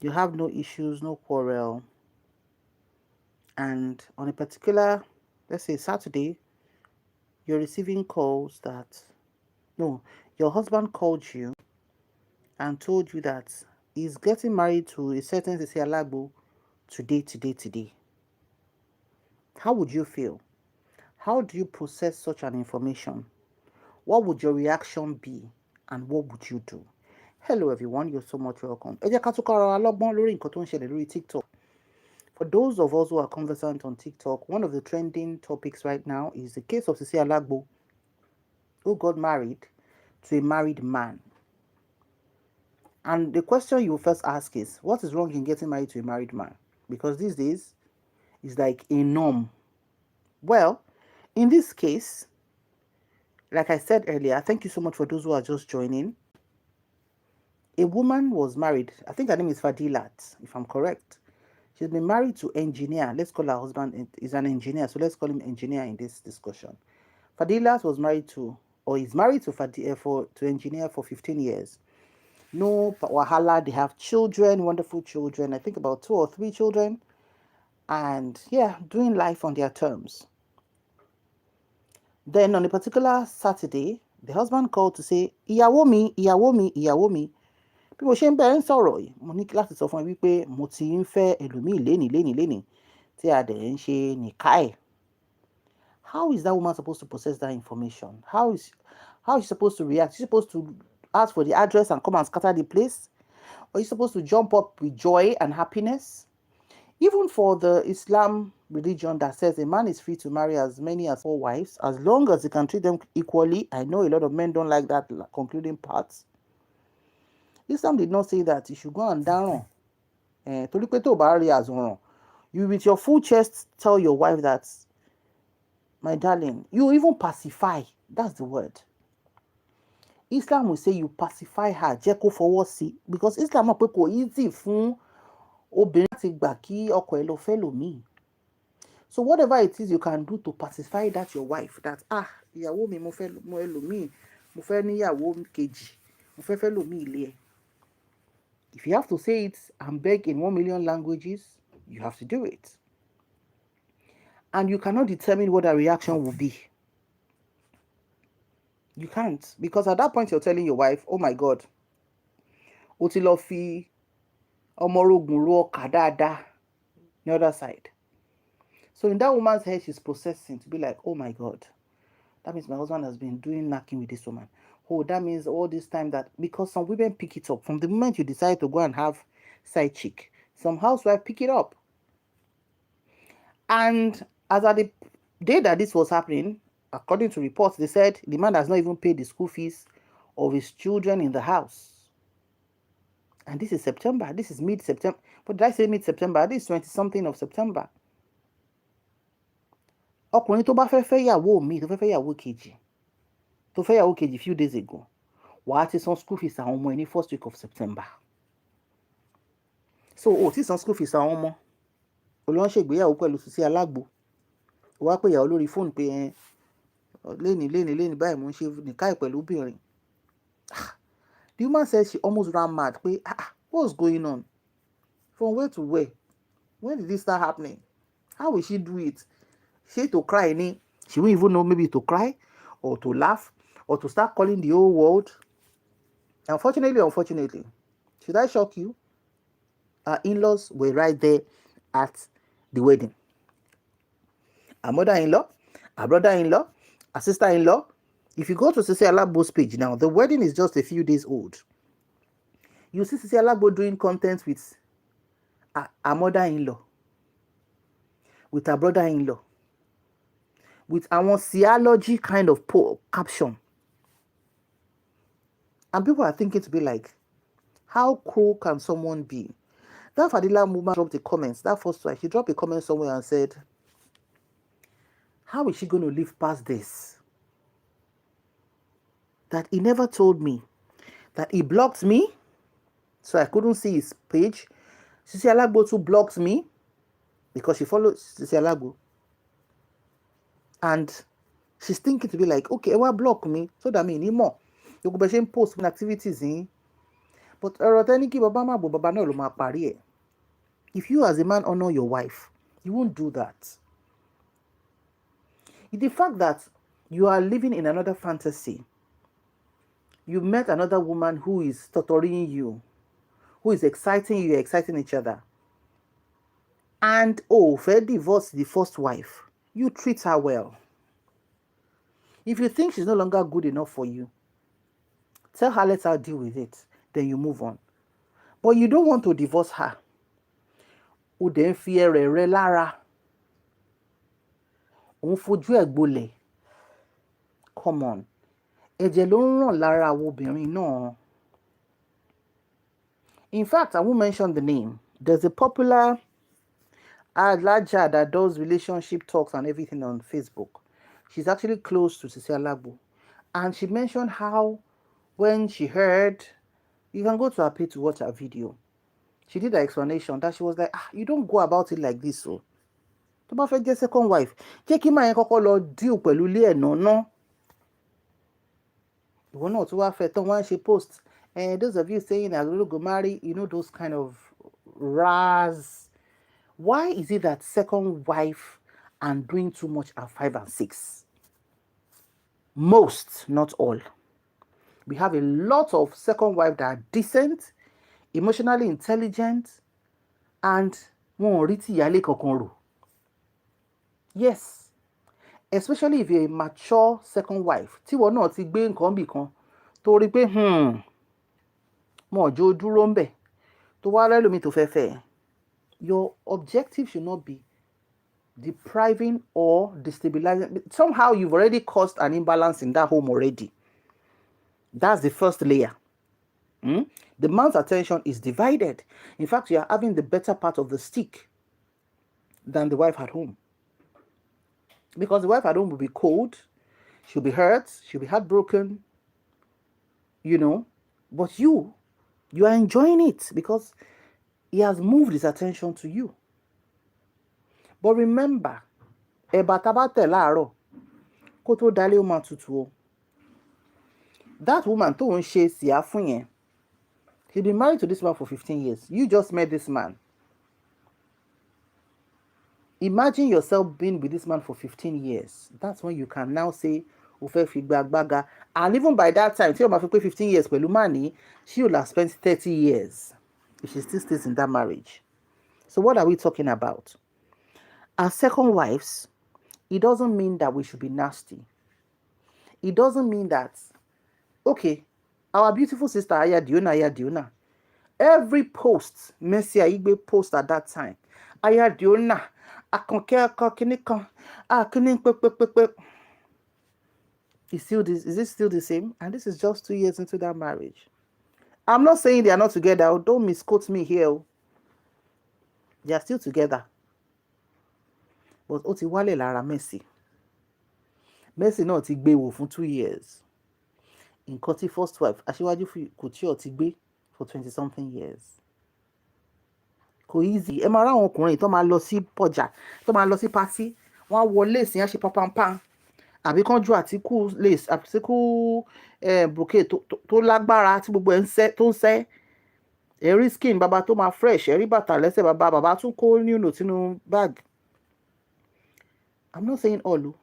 You have no issues, no quarrel. And on a particular, let's say Saturday, you're receiving calls that, no, your husband called you and told you that he's getting married to a certain Sisi Alagbo today. How would you feel? How do you process such an information? What would your reaction be? And what would you do? Hello everyone, you're so much welcome. Ẹ jẹ́ ká tún kọ́ra wa lọ́gbọ́n lórí nǹkan tó ń ṣẹlẹ̀ lórí TikTok. For those of us who are conversant on TikTok, one of the trending topics right now is the case of Sisi Alagbo, who got married to a married man. And the question you first ask is, what is wrong in getting married to a married man? Because these days, it's like a norm. Well, in this case, like I said earlier, thank you so much for those who are just joining. A woman was married. I think her name is Fadilat, if I'm correct. She's been married to engineer. Let's call her husband is an engineer, so let's call him engineer in this discussion. Fadilat was married to, or is married to to engineer for 15 years. No wahala. They have children, wonderful children. I think about 2 or 3 children, and yeah, doing life on their terms. Then on a particular Saturday, the husband called to say, "Ìyàwó mi, ìyàwó mi, ìyàwó mi." Bí mo ṣe ń bẹ̀rẹ̀ ń sọ̀rọ̀ yìí, mo ní láti sọ fún ẹ wípé mo ti ń fẹ́ ẹlòmíì lénìí tí a dẹ̀ ń ṣe nìka ẹ̀. How is that woman supposed to process that information? How is she supposed to react? Is she supposed to ask for the address and come and scatter the place? Or is she supposed to jump up with joy and happiness? Even for the Islam religion that says a man is free to marry as many as 4 wives, as long as he can treat them equally. I know a lot of men don't like that concluding part. Islam did not say that you should go and down. You with your full chest tell your wife that, my darling, you even pacify. That's the word. Islam will say you pacify her. Jẹ́ kó fọwọ́ sí. Because Islam mọ̀ pé kò easy fún obìnrin láti gbà kí ọkọ ẹ̀ lọ fẹ́ lòmíì. So whatever it is you can do to pacify that your wife, that ìyàwó mi mo fẹ́ lòmíì, mo fẹ́ níyàwó kejì, mo fẹ́ lòmíì ilé ẹ̀. If you have to say it and beg in 1 million languages, you have to do it. And you cannot determine what her reaction will be. You can't. Because at that point you're telling your wife, oh my God, o ti lọ fi ọmọ orogun ro ọkà dáadáa the other side. So in that woman's head, she's processing to be like, oh my God, that means my husband has been doing knacking with this woman. Oh, that means all this time that, because some women pick it up. From the moment you decide to go and have side chick, some housewives pick it up. And as at the day that this was happening, according to reports, they said the man has not even paid the school fees of his children in the house. And this is September. This is mid-September. But did I say mid-September? This is 20-something of September. Ọkùnrin tó bá fẹ́ fẹ́ yàwó mi, tó fẹ́ fẹ́ yàwó kejì, tó fẹ́ yàwó kejì few days ago, wàá ti san school fees àwọn ọmọ ẹ ní first week of September. So o ti san school fees àwọn ọmọ, o lọ ń ṣègbéyàwó pẹ̀lú Sisi Alagbo, o wá pé ìyàwó lórí fóònù pé lénìí báyìí mo ń ṣe nìkáì pẹ̀lú obìnrin. The woman said she almost ran mad pé what's going on? From where to where? When did this start happening? How will she do it? She to cry ni? She won't even know maybe to cry or to laugh or to start calling the whole world. Unfortunately, should I shock you? Her in-laws were right there at the wedding. Her mother-in-law, her brother-in-law, her sister-in-law. If you go to Sisi Alagbo's page now, the wedding is just a few days old. You see Sisi Alagbo doing content with her mother-in-law, with her brother-in-law, with our theology kind of caption. And people are thinking to be like, how cruel can someone be? That Fadila woman dropped a comment. That first one, she dropped a comment somewhere and said, how is she going to live past this? That he never told me. That he blocked me, so I couldn't see his page. Sisi Alagbo too blocked me because she follows Sisi Alagbo. And she's thinking to be like, okay, why block me? So that means anymore. You could be post activities in. But ọ̀rọ̀ tẹ́ni kí bàbá má gbọ́, bàbá náà ló máa parí ẹ̀. If you as a man honor your wife, you won't do that. The fact that you are living in another fantasy, you met another woman who is torturing you, who is exciting you, you're exciting each other, and fẹ́ divorce the first wife, you treat her well. If you think she's no longer good enough for you, tell her, let her deal with it, then you move on. But you don't want to divorce her. O dẹ̀ ń fi ẹrẹ̀ rẹ lára, òun fojú ẹ̀ gbolẹ̀. Come on, ẹ̀jẹ̀ ló ń ràn lára àwọn obìnrin náà. In fact, I won't mention the name. There's a popular Alaja that does relationship talks and everything on Facebook. She's actually close to Sisi Alagbo. And she mentioned how when she heard, you can go to her page to watch her video. She did an explanation that she was like, you don't go about it like this. So, tó bá fẹ́ jẹ́ second wife, jẹ́ kí máa yẹn kọ́kọ́ lọ deal pẹ̀lú ilé ẹ̀ náà. Ìwọ náà tó wá fẹ́ tán wá ń ṣe post. And those of you saying I'm going to go marry, those kind of ras. Why is it that second wife are doing too much at 5 and 6? Most, not all. We have a lot of second wives that are decent, emotionally intelligent, and yes, especially if you're a mature second wife. Tí wọ́n náà ti gbé nǹkan bì kan tó rí pé mo jó dúró ńbẹ̀ tó wá lẹ́lòmíì tó fẹ́ fẹ́. Your objective should not be depriving or destabilizing. Somehow you've already caused an imbalance in that home already. That's the first layer. The man's attention is divided. In fact, you are having the better part of the stick than the wife at home. Because the wife at home will be cold, she'll be hurt, she'll be heartbroken, but you are enjoying it because he has moved his attention to you. But remember, ẹ̀bà tá bá tẹ̀ láàárọ̀ kó tó dalẹ́ ó máa tutù o. That woman tó ń ṣe síá fún yẹn, she's been married to this man for 15 years. You just met this man. Imagine yourself being with this man for 15 years. That's when you can now say, o fẹ́ fi gbagbaga. And even by that time, tí o máa fi pé 15 years pẹ̀lú mani, she will have spent 30 years if she still stays in that marriage. So what are we talking about? As second wives, it doesn't mean that we should be nasty. It doesn't mean that, okay, our beautiful sister Aya Diona. Every post, Mercy Aigbe post at that time, Aya Diona, is it still the same? And this is just 2 years into that marriage. I'm not saying they are not together. Don't misquote me here. They are still together. But ó ti wálẹ̀ lára Mercy. Mercy náà ti gbé wò fún 2 years. Nǹkan tí first wife Aṣíwájú Kútíọ̀ ti gbé for 20-something years. Kò easy. Ẹ máa ráwọn ọkùnrin tó máa lọ sí pọ̀jà, tó máa lọ sí pátí, wọ́n á wọ lace yẹn ṣe pampam. Àbí kán ju àtíkù lace, àtíkù brocade tó lágbára tí gbogbo ẹ̀ tó ń sẹ́. Ẹ̀rí skin bàbá tó máa fresh, ẹ̀rí bàtà lẹ́sẹ̀ bàbá tún kó new note sínú bag. I'm not saying all.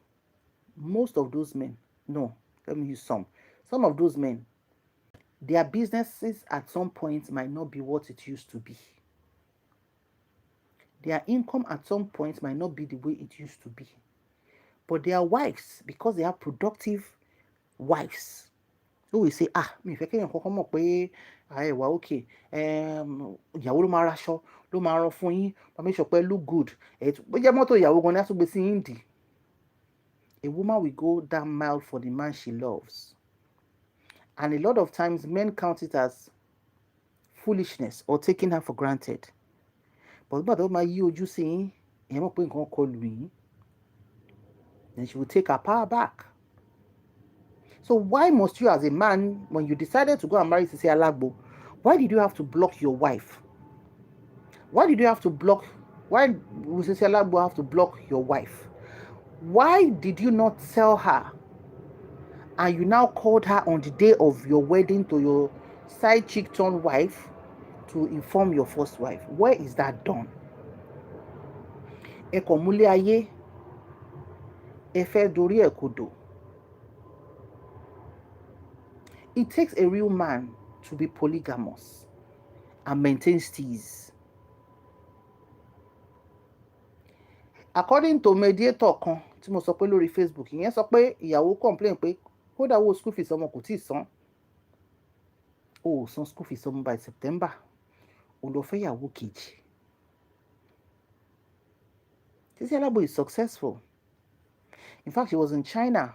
Most of those men, no, let me use some. Some of those men, their businesses at some point might not be what it used to be. Their income at some point might not be the way it used to be. But their wives, because they are productive wives, who will say, mi fẹ́ kéèyàn kọ́kọ́ mọ̀ pé ẹ̀wà okay, ìyàwó ló máa raṣọ, ló máa rán fún yín, máa make sure pé look good. Bóyá mọ́tò ìyàwó gan ni á tún gbé sí yín dì. A woman will go that mile for the man she loves. And a lot of times men count it as foolishness or taking her for granted. But nígbà tó máa yí ojú sí yín, èèyàn mọ̀ pé nǹkan kọlù yín. Then she will take her power back. So why must you as a man, when you decided to go and marry Sisi Alagbo, why did you have to block your wife? Why will Sisi Alagbo have to block your wife? Why did you not tell her and you now called her on the day of your wedding to side chick turned wife to inform your first wife. Where is that done? Ẹ kàn múlé ayé, ẹ fẹ́ dorí ẹ̀ kodò. It takes a real man to be polygamous and maintain steez. According to mediator kan tí mo sọ pé lórí Facebook, ìyẹn sọ pé ìyàwó complain pé kódà wo school fees ọmọ kò tí ì san. O ò san school fees ọmọ by September. O lọ fẹ́ ìyàwó kejì. Sisi Alagbo is successful. In fact, she was in China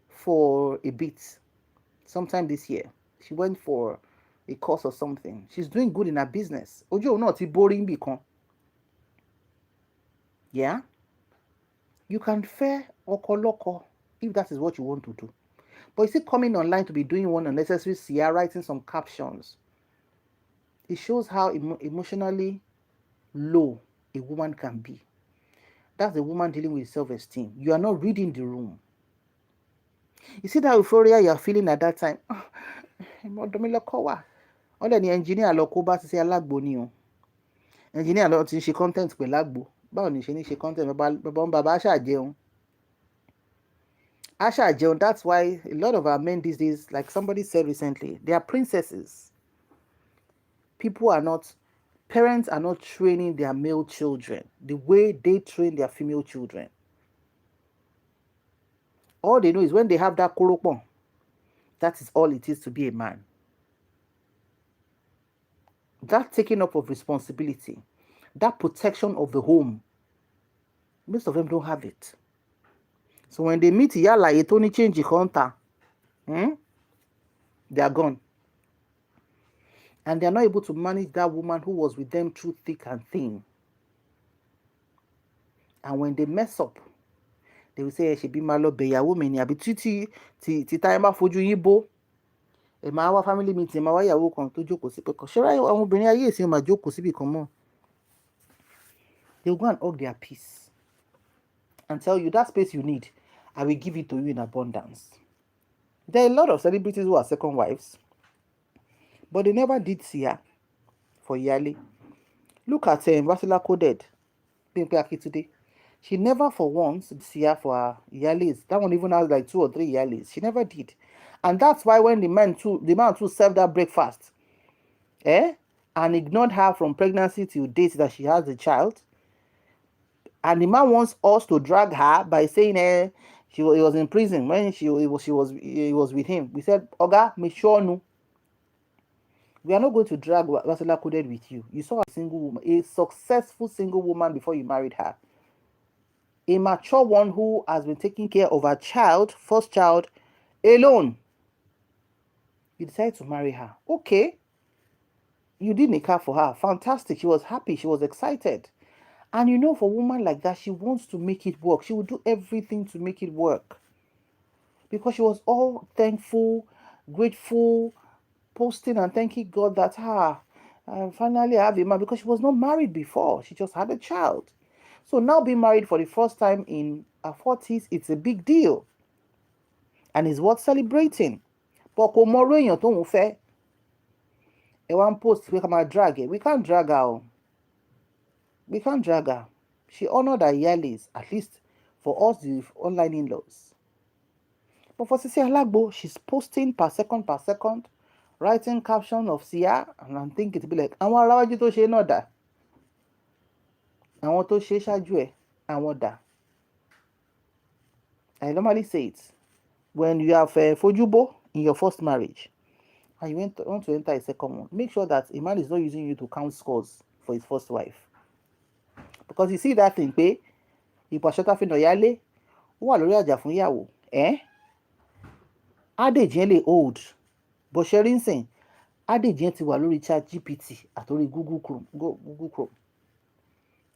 for a bit, sometime this year. She went for a course or something. She's doing good in her business. Ojú òun náà ti borí níbì kan. Yeah? You can fẹ́ ọkọ lọ́kọ if that is what you want to do. But you see, coming online to be doing one unnecessary CR, writing some captions, it shows how emotionally low a woman can be. That's a woman dealing with self-esteem. You are not reading the room. You see that euphoria you are feeling at that time. Ọ̀dọ̀ ni engineer lọ kó bá Sisi Alagbo ni o. Engineer lọ ti ń ṣe content pẹ̀lú Agbo. Báwo ni ṣe ní ṣe content bàbá aṣáàjẹun. Aṣáàjẹun, that's why a lot of our men these days, like somebody said recently, they are princesses. Parents are not training their male children the way they train their female children. All they know is when they have that koropon, that is all it is to be a man. That taking up of responsibility, that protection of the home, most of them don't have it. So when they meet Yala, it only change the counter. They are gone. And they are not able to manage that woman who was with them through thick and thin. And when they mess up, they will say, she be malo beyawo mi ni abi ti time ba fojú yín bó. Ẹ máa wá family meeting, máa wá ìyàwó kan tó jókòó sí pé kan. Ṣé àwọn obìnrin ayé ìsìn máa jókòó síbì kan mọ́? They will go and hug their peace and tell you that space you need, I will give it to you in abundance. There are a lot of celebrities who are second wives, but they never did Sia for Yale. Look at Vasila Coded, Bimpe Akitude. She never for once did Sia for her Yales. That one even has like 2 or 3 Yales. She never did. And that's why when the man too served her breakfast, and ignored her from pregnancy till date that she has the child, and the man wants us to drag her by saying he was in prison when he was with him. We said, Oga, me sure no. We are not going to drag Vasila Coded with you. You saw a single woman, a successful single woman before you married her. A mature one who has been taking care of her child, first child, alone. You decided to marry her. Okay. You did nikah for her. Fantastic. She was happy. She was excited. And you know, for a woman like that, she wants to make it work. She will do everything to make it work. Because she was all thankful, grateful, posting and thanking God that finally I have a man, because she was not married before. She just had a child. So now being married for the first time in her 40s, it's a big deal. And it's worth celebrating. But kò mọ irú èèyàn tóun fẹ́. Ẹ wá ń post pé ká máa drag her. We can't drag her. We can't drag her. She honored her yearlies, at least for us, the online in-laws. But for Sisi Alagbo, she's posting per second, writing caption of Sia, and I'm thinking to be like, àwọn aráwájú tó ṣe náà dà. Àwọn tó ṣe ṣáájú ẹ̀, àwọn dà. I normally say it. When you have fojubo in your first marriage, and you want to enter a second one, make sure that a man is not using you to count scores for his first wife. Because you see that thing, pé ìpàṣọ́tà fi nà yálé, ó wà lórí àjà fún ìyàwó. Adage yẹn lè old, but ṣe rí ń sìn, adage yẹn ti wà lórí ChatGPT àtòrí Google Chrome.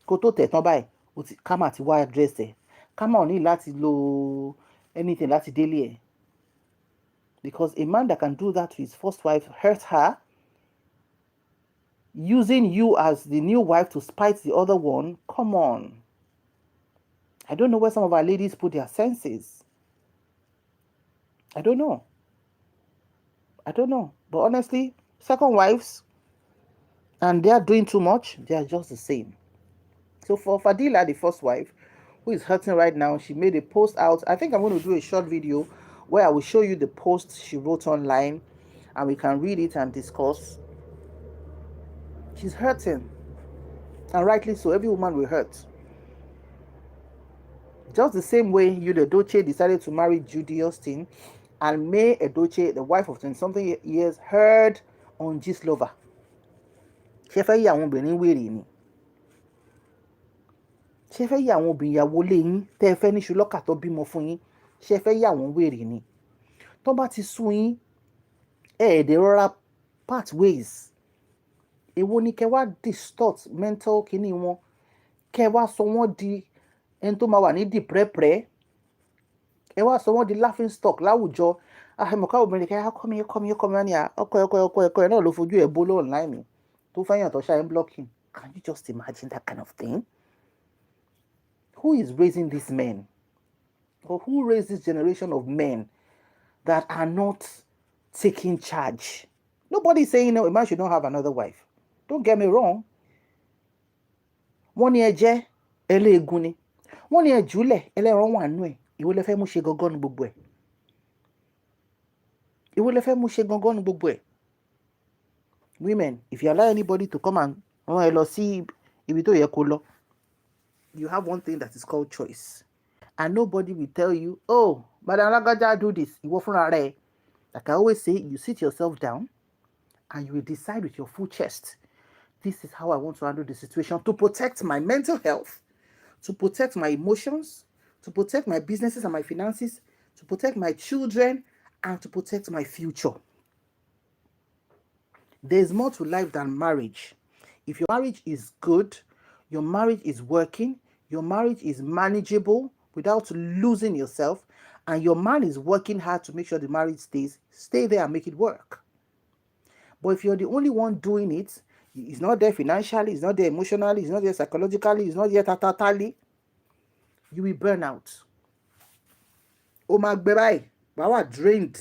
Kó tó tẹ̀ tán báyìí, kámà ti wá address ẹ̀. Kámà ò ní láti lo anything láti délé ẹ̀. Because a man that can do that to his first wife, hurt her, using you as the new wife to spite the other one, come on. I don't know where some of our ladies put their senses. I don't know. I don't know. But honestly, second wives, and they are doing too much, they are just the same. So for Fadila, the first wife, who is hurting right now, she made a post out. I think I'm going to do a short video where I will show you the post she wrote online and we can read it and discuss. She's hurting. And rightly so, every woman will hurt. Just the same way Yude Edochie decided to marry Judy Austin, and May Edochie, the wife of 20-something years, heard on Gistlover. Ṣé fẹ́ yí àwọn obìnrin wèrè ni? Ṣé fẹ́ yí àwọn obìnrin ìyàwó lé yín tẹ́ ẹ fẹ́ níṣu lọ́kà tó bímọ fún yín? Ṣé fẹ́ yí àwọn wèrè ni? Tó bá ti sú yín, ẹ̀ẹ́dẹ̀ rọra part ways. Èwo ni kẹ́ wá distort mental kíní wọn? Kẹ́ wá sọ wọ́n di ẹni tó máa wà ní dìprẹ́prẹ́? Ẹ wá sọ wọ́n di laughing stock láwùjọ. Àhẹmọ̀ká obìnrin kẹ́ kọ́ mi wá ní ọkọ ẹ̀ náà ló fojú ẹ̀ bó lóòn láì mi tó fẹ́yàn tó ṣáà ń blocking. Can you just imagine that kind of thing? Who is raising these men? Or who raised this generation of men that are not taking charge? Nobody is saying no, a man should not have another wife. Don't get me wrong. Wọ́n ní ẹ jẹ́ ẹlẹ́ẹ̀gún ni. Wọ́n ní ẹ jùlẹ̀ ẹlẹ́ran wà nú ẹ̀. Ìwọ lẹ fẹ́ mú ṣe gangan ní gbogbo ẹ̀. Ìwọ lẹ fẹ́ mú ṣe gangan ní gbogbo ẹ̀. Women, if you allow anybody to come and rán ẹ lọ sí ibi tó yẹ kó lọ, you have one thing that is called choice. And nobody will tell you, oh, Madam Lagaja, do this. Ìwọ fúnra rẹ̀. Like I always say, you sit yourself down and you will decide with your full chest. This is how I want to handle the situation to protect my mental health, to protect my emotions, to protect my businesses and my finances, to protect my children, and to protect my future. There's more to life than marriage. If your marriage is good, your marriage is working, your marriage is manageable without losing yourself, and your man is working hard to make sure the marriage stays, stay there and make it work. But if you're the only one doing it, he's not there financially, he's not there emotionally, he's not there psychologically, he's not there tatally, you will burn out. O máa gbẹ báyìí, wàá wà drained.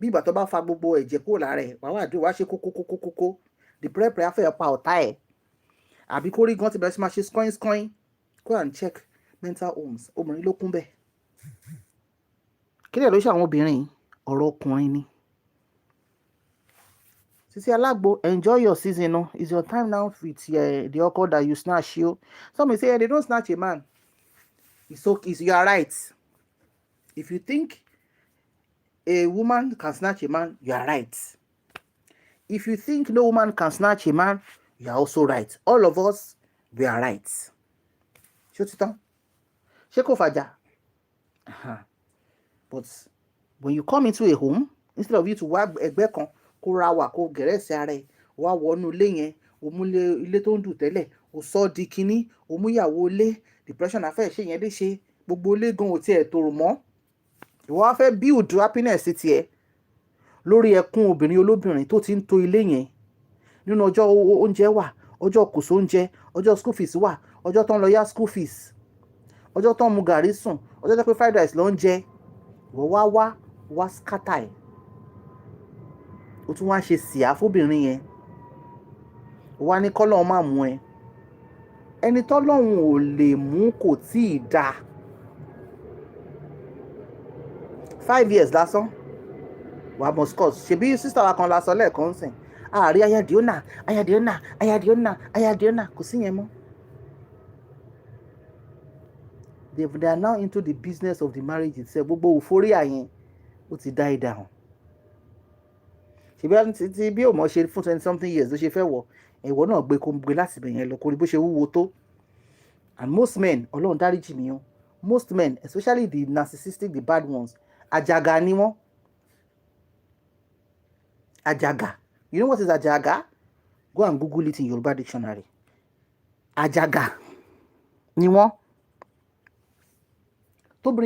Bí ìgbà tó bá fa gbogbo ẹ̀jẹ̀ kúrò lára ẹ̀, wàá wà dùn, wàá ṣe kókókókókó. The prayer afẹ́ pa ọ̀tá ẹ̀. Àbí kó rí gan ti bẹ̀rẹ̀ sí máa ṣe skoin. Go and check mental homes. Obìnrin ló kún bẹ́ẹ̀. Kí lè ló ṣe àwọn obìnrin? Ọ̀rọ̀ ọkùnrin ni. Sisi Alagbo, enjoy your season. No? It's your time now with the ọkọ that you snatch you. Some may say they don't snatch a man. You are right. If you think a woman can snatch a man, you are right. If you think no woman can snatch a man, you are also right. All of us, we are right. Ṣé kò fàjà? But when you come into a home, instead of you to wá ẹgbẹ́ kan, kó ra wà kó gẹ̀rẹ́sì ara ẹ̀, wá wọnú ilé yẹn, o mú ilé tó ń dùn tẹ́lẹ̀, o sọ di kinní, o mú ìyàwó ilé, depression afẹ́ ṣe yẹn lè ṣe, gbogbo ilé gan ò tiẹ̀ tòrò mọ́. Ìwọ wá fẹ́ build happiness tiẹ̀ lórí ẹkún obìnrin olóbìnrin tó ti ń tò ilé yẹn. Nínú ọjọ́ oúnjẹ wà, ọjọ́ kò sóúnjẹ, ọjọ́ school fees wà, ọjọ́ tó ń lọ yá school fees, ọjọ́ tó ń mu gàrí sùn, ọjọ́ tó pé fried rice ló ń jẹ. Ìwọ wá scatter ẹ̀. O tún wá ṣe síá fóbìnrin yẹn. O wá ní kọ́lọ́run má mú ẹ. Ẹni tọ́lọ́run ò lè mú kò tíì dáa. 5 years lásán. Wà must cause. Ṣebí sister wa kan lásán lẹ́ẹ̀kan sìn. Àárí ayadiona kò sí yẹn mọ́. They are now into the business of the marriage itself. Gbogbo euphoria yẹn ó ti die down. Ṣebí tí bí òmò ṣe fún 20-something years ló ṣe fẹ́ wọ̀, ẹ̀wọ̀ náà gbé láti bẹ̀yẹn lọ kó rí bó ṣe wúwo tó. And most men, Ọlọ́run dáríjì mí o, most men, especially the narcissistic, the bad ones, àjàgà ni wọ́n. Àjàgà. You know what is àjàgà? Go and Google it in Yoruba dictionary. Àjàgà ni wọ́n. Tó bá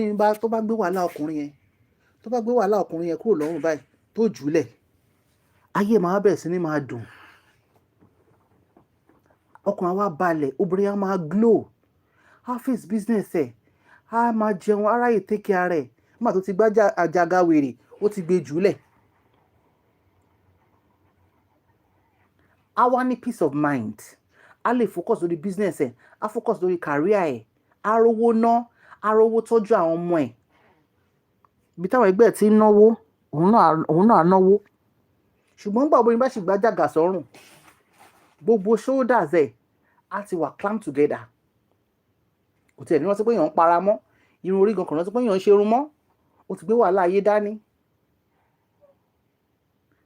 gbé wàhálà ọkùnrin yẹn kúrò lọ́rùn báyìí tó jùlẹ̀, ayé máa bẹ̀rẹ̀ sí ní máa dùn. Ọkùnrin wa balẹ̀, obìnrin á máa glow, á face business ẹ̀, á máa jẹun, á ráyè take care rẹ̀. Nígbà tó ti gbá àjàgà wèrè, ó ti gbé jùlẹ̀. á wá ní peace of mind, á lè focus lórí business ẹ̀, á focus lórí career ẹ̀, á rówó ná, á rówó tọ́jú àwọn ọmọ ẹ̀. Ibi táwọn ẹgbẹ́ ẹ̀ ti ń náwó, òun náà á náwó. Ṣùgbọ́n nígbà obìnrin bá sì gbá jàgà sọ́rùn, gbogbo shoulders ẹ̀ á ti wà clamp together. Kò tiẹ̀ ní rántí pé èèyàn ń para mọ́, irun orí gan kò rántí pé èèyàn ń ṣerun mọ́, ó ti gbé wàhálà ayé dání.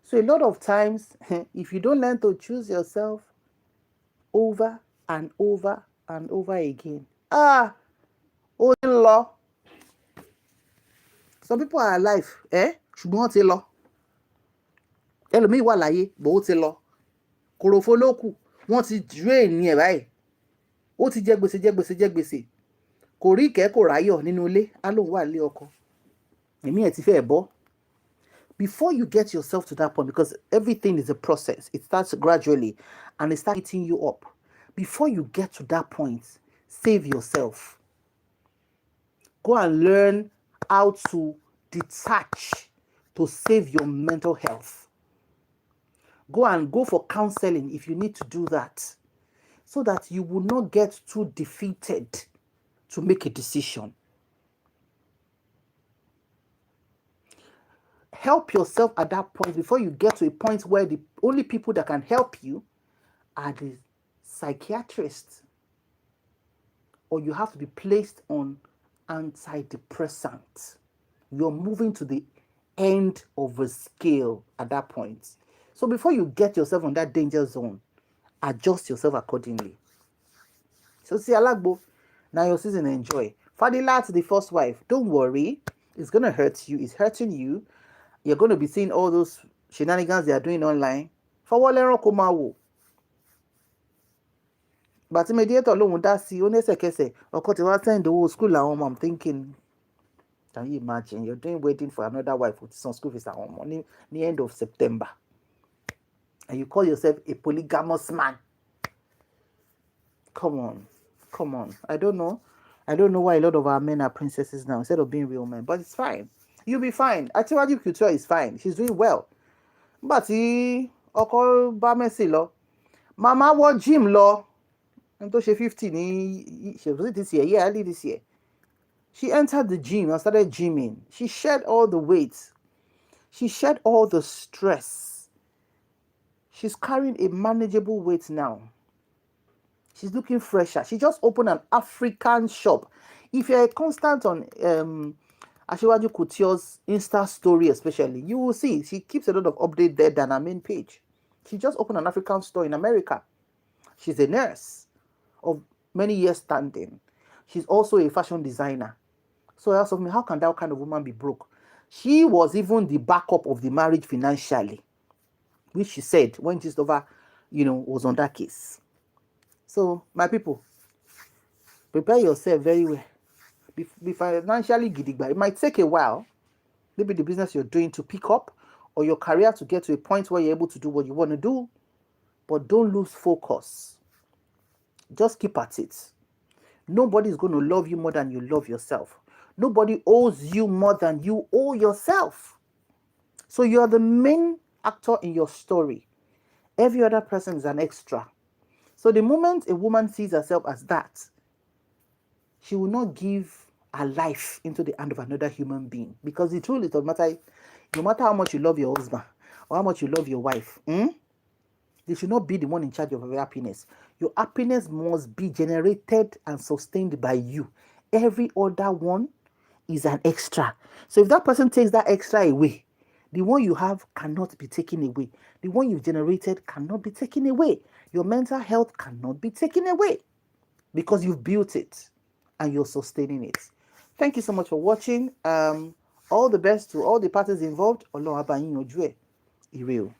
So a lot of times, if you don't learn to choose yourself over and over and over again, ó ti lọ. Some people are alive, ṣùgbọ́n wọ́n ti lọ. Ẹlòmíì wà láyé, bó ó ti lọ. Kòròfo ló kù, wọ́n ti drain ẹ̀ báyìí. Ó ti jẹ gbèsè. Kò rí ìkẹ́ kò ráyọ̀ nínú ilé, á lóun wà lé ọkọ. Èmi ẹ̀ ti fẹ́ bọ́. Before you get yourself to that point, because everything is a process, it starts gradually and it starts eating you up. Before you get to that point, save yourself. Go and learn how to detach to save your mental health. Go for counseling if you need to do that, so that you will not get too defeated to make a decision. Help yourself at that point before you get to a point where the only people that can help you are the psychiatrists, or you have to be placed on antidepressants. You're moving to the end of a scale at that point. So before you get yourself on that danger zone, adjust yourself accordingly. So Sisi Alagbo, now your season, enjoy. Fadilat, the first wife, don't worry, it's going to hurt you, it's hurting you. You're going to be seeing all those shenanigans they are doing online. Fọwọ́lẹ́rán kó máa wò. But mediator lóhun dá sí, ó ní ẹsẹ̀kẹsẹ̀, ọkọ tí wá send owó school àwọn ọmọ. I'm thinking, can you imagine? You're doing wedding for another wife with some school fees àwọn ọmọ ní end of September. And you call yourself a polygamous man. Come on. I don't know why a lot of our men are princesses now instead of being real men. But it's fine. You'll be fine. Atiwaju Couture is fine. She's doing well. But ọkọ bá Mercy lọ. Mama wọ gym lọ. And though she's 50, she was this year. Yeah, early this year. She entered the gym and started gymming. She shed all the weight. She shed all the stress. She's carrying a manageable weight now. She's looking fresher. She just opened an African shop. If you're a constant on Asiwaju Couture's Insta story especially, you will see she keeps a lot of update there than her main page. She just opened an African store in America. She's a nurse of many years standing. She's also a fashion designer. So I asked me, how can that kind of woman be broke? She was even the backup of the marriage financially, which she said when Gistova, was on that case. So, my people, prepare yourself very well. Be financially gidigba. It might take a while, maybe the business you're doing to pick up, or your career to get to a point where you're able to do what you want to do, but don't lose focus. Just keep at it. Nobody's going to love you more than you love yourself. Nobody owes you more than you owe yourself. So you're the main actor in your story. Every other person is an extra. So the moment a woman sees herself as that, she will not give her life into the hand of another human being. Because the truth is, no matter how much you love your husband or how much you love your wife, they should not be the one in charge of your happiness. Your happiness must be generated and sustained by you. Every other one is an extra. So if that person takes that extra away, the one you have cannot be taken away. The one you've generated cannot be taken away. Your mental health cannot be taken away because you've built it and you're sustaining it. Thank you so much for watching. All the best to all the parties involved. Ọlọ́run á bá yín yanjú ẹ̀. Ire o.